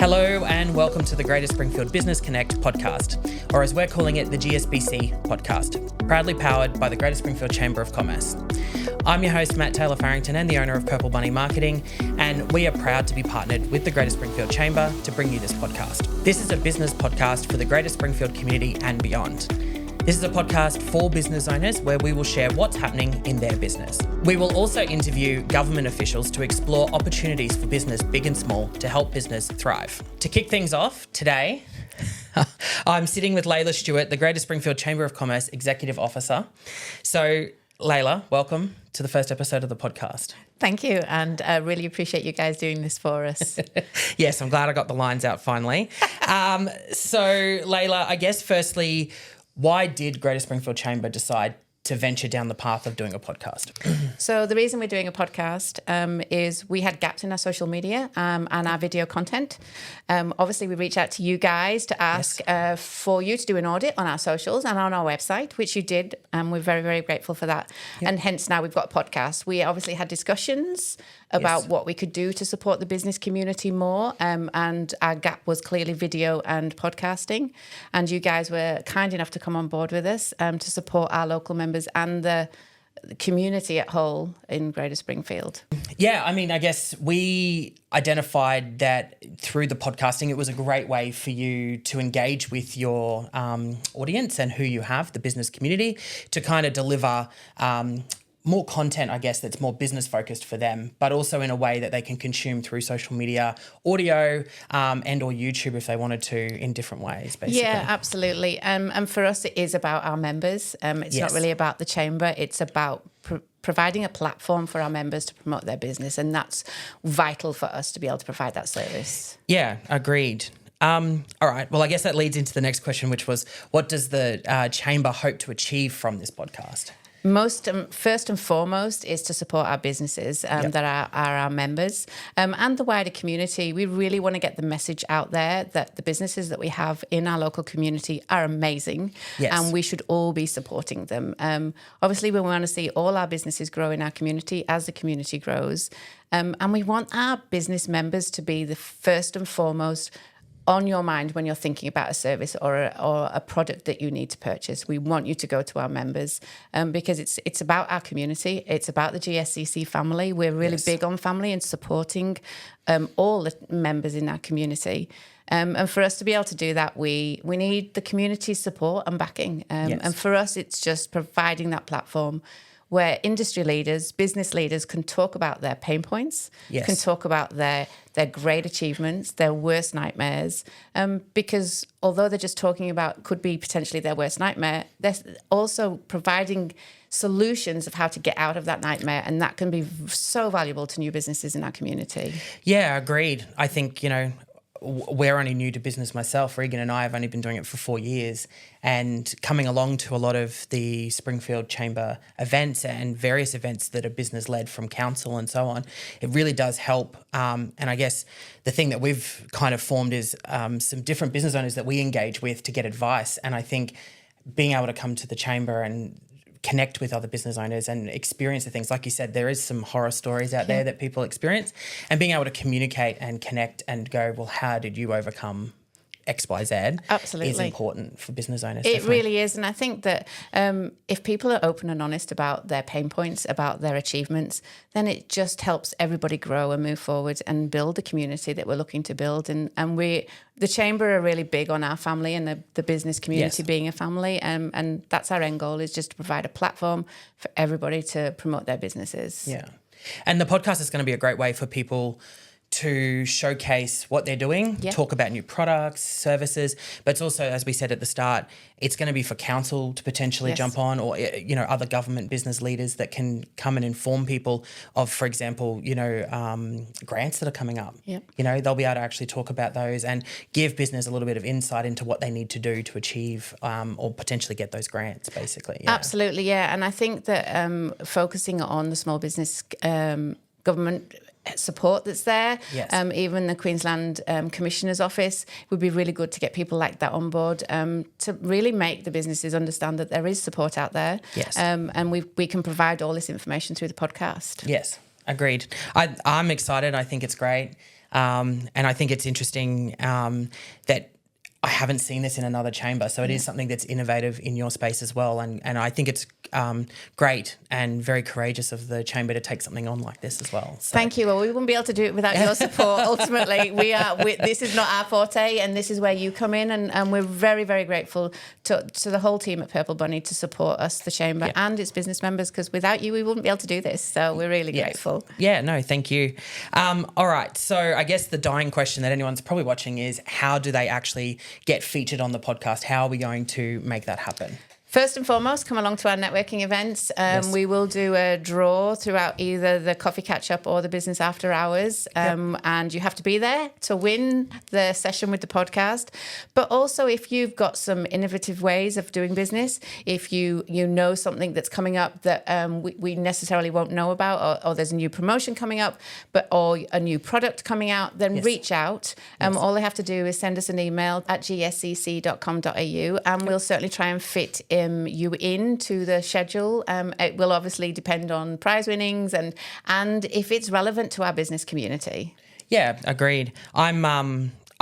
Hello and welcome to the Greater Springfield Business Connect podcast, or as we're calling it, the GSBC Podcast, proudly powered by the Greater Springfield Chamber of Commerce. I'm your host, Matt Taylor-Farrington, and the owner of Purple Bunny Marketing, and we are proud to be partnered with the Greater Springfield Chamber to bring you this podcast. This is a business podcast for the Greater Springfield community and beyond. This is a podcast for business owners where we will share what's happening in their business. We will also interview government officials to explore opportunities for business, big and small, to help business thrive. To kick things off today, I'm sitting with Leila Stewart, the Greater Springfield Chamber of Commerce Executive Officer. So, Leila, welcome to the first episode of the podcast. Thank you, and I really appreciate you guys doing this for us. Yes, I'm glad I got the lines out finally. So, Leila, I guess firstly, why did Greater Springfield Chamber decide to venture down the path of doing a podcast? So the reason we're doing a podcast is we had gaps in our social media and our video content. Obviously, we reached out to you guys to ask for you to do an audit on our socials and on our website, which you did, and we're very, very grateful for that. Yep. And hence now we've got a podcast. We obviously had discussions about what we could do to support the business community more, and our gap was clearly video and podcasting. And you guys were kind enough to come on board with us to support our local members and the community at whole in Greater Springfield. Yeah, I mean, I guess we identified that through the podcasting, it was a great way for you to engage with your audience and who you have, the business community, to kind of deliver more content, I guess, that's more business focused for them, but also in a way that they can consume through social media, audio, and or YouTube if they wanted to in different ways, basically. Yeah, absolutely. And for us, it is about our members. It's not really about the chamber. It's about providing a platform for our members to promote their business, and that's vital for us to be able to provide that service. Yeah, agreed. All right. Well, I guess that leads into the next question, which was, what does the chamber hope to achieve from this podcast? First and foremost is to support our businesses that are our members and the wider community. We really want to get the message out there that the businesses that we have in our local community are amazing, and we should all be supporting them. Obviously, we want to see all our businesses grow in our community as the community grows, and we want our business members to be the first and foremost on your mind when you're thinking about a service or a product that you need to purchase. We want you to go to our members because it's about our community. It's about the GSCC family. We're really big on family and supporting all the members in our community. And for us to be able to do that, we need the community support and backing. And for us, it's just providing that platform where industry leaders, business leaders can talk about their pain points, can talk about their great achievements, their worst nightmares, because although they're just talking about could be potentially their worst nightmare, they're also providing solutions of how to get out of that nightmare, and that can be so valuable to new businesses in our community. Yeah, agreed. I think, we're only new to business myself. Regan and I have only been doing it for 4 years, and coming along to a lot of the Springfield Chamber events and various events that are business-led from council and so on, it really does help. And I guess the thing that we've kind of formed is some different business owners that we engage with to get advice. And I think being able to come to the chamber and connect with other business owners and experience the things. Like you said, there is some horror stories out there that people experience, and being able to communicate and connect and go, well, how did you overcome X, Y, Z? Absolutely. Is important for business owners. It really is. And I think that if people are open and honest about their pain points, about their achievements, then it just helps everybody grow and move forward and build the community that we're looking to build. And the Chamber are really big on our family and the business community being a family. And that's our end goal, is just to provide a platform for everybody to promote their businesses. Yeah. And the podcast is going to be a great way for people to showcase what they're doing, talk about new products, services, but it's also, as we said at the start, it's going to be for council to potentially jump on, or, other government business leaders that can come and inform people of, for example, grants that are coming up. Yep. They'll be able to actually talk about those and give business a little bit of insight into what they need to do to achieve or potentially get those grants, basically. Yeah. Absolutely, yeah. And I think that focusing on the small business government support that's there. Even the Queensland Commissioner's Office would be really good to get people like that on board to really make the businesses understand that there is support out there. And we can provide all this information through the podcast. Yes, agreed. I'm excited. I think it's great. And I think it's interesting that I haven't seen this in another chamber. So it is something that's innovative in your space as well. And I think it's great and very courageous of the chamber to take something on like this as well. So. Thank you. Well, we wouldn't be able to do it without your support. Ultimately, this is not our forte, and this is where you come in. And we're very, very grateful to the whole team at Purple Bunny to support us, the chamber and its business members, because without you, we wouldn't be able to do this. So we're really grateful. Yeah, no, thank you. All right. So I guess the dying question that anyone's probably watching is, how do they actually get featured on the podcast? How are we going to make that happen? First and foremost, come along to our networking events. We will do a draw throughout either the coffee catch-up or the business after hours. And you have to be there to win the session with the podcast. But also, if you've got some innovative ways of doing business, if you know something that's coming up that we necessarily won't know about, or there's a new promotion coming up, or a new product coming out, then reach out. All they have to do is send us an email at gscc.com.au, and we'll certainly try and fit you into the schedule. It will obviously depend on prize winnings and if it's relevant to our business community. Yeah, agreed.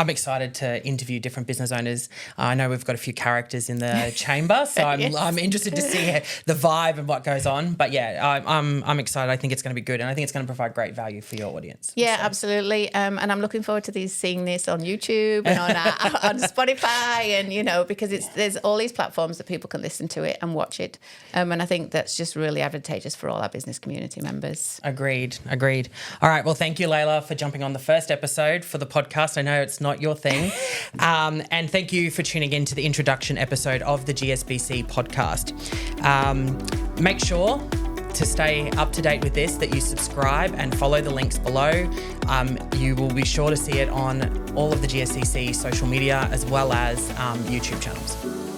I'm excited to interview different business owners. I know we've got a few characters in the chamber, so I'm interested to see the vibe and what goes on. But yeah, I'm excited. I think it's going to be good, and I think it's going to provide great value for your audience. Yeah, so. Absolutely. And I'm looking forward to seeing this on YouTube and on Spotify, and because there's all these platforms that people can listen to it and watch it. And I think that's just really advantageous for all our business community members. Agreed. All right. Well, thank you, Leila, for jumping on the first episode for the podcast. I know it's not your thing. And thank you for tuning in to the introduction episode of the GSBC podcast. Make sure to stay up to date with this, that you subscribe and follow the links below. You will be sure to see it on all of the GSCC social media as well as YouTube channels.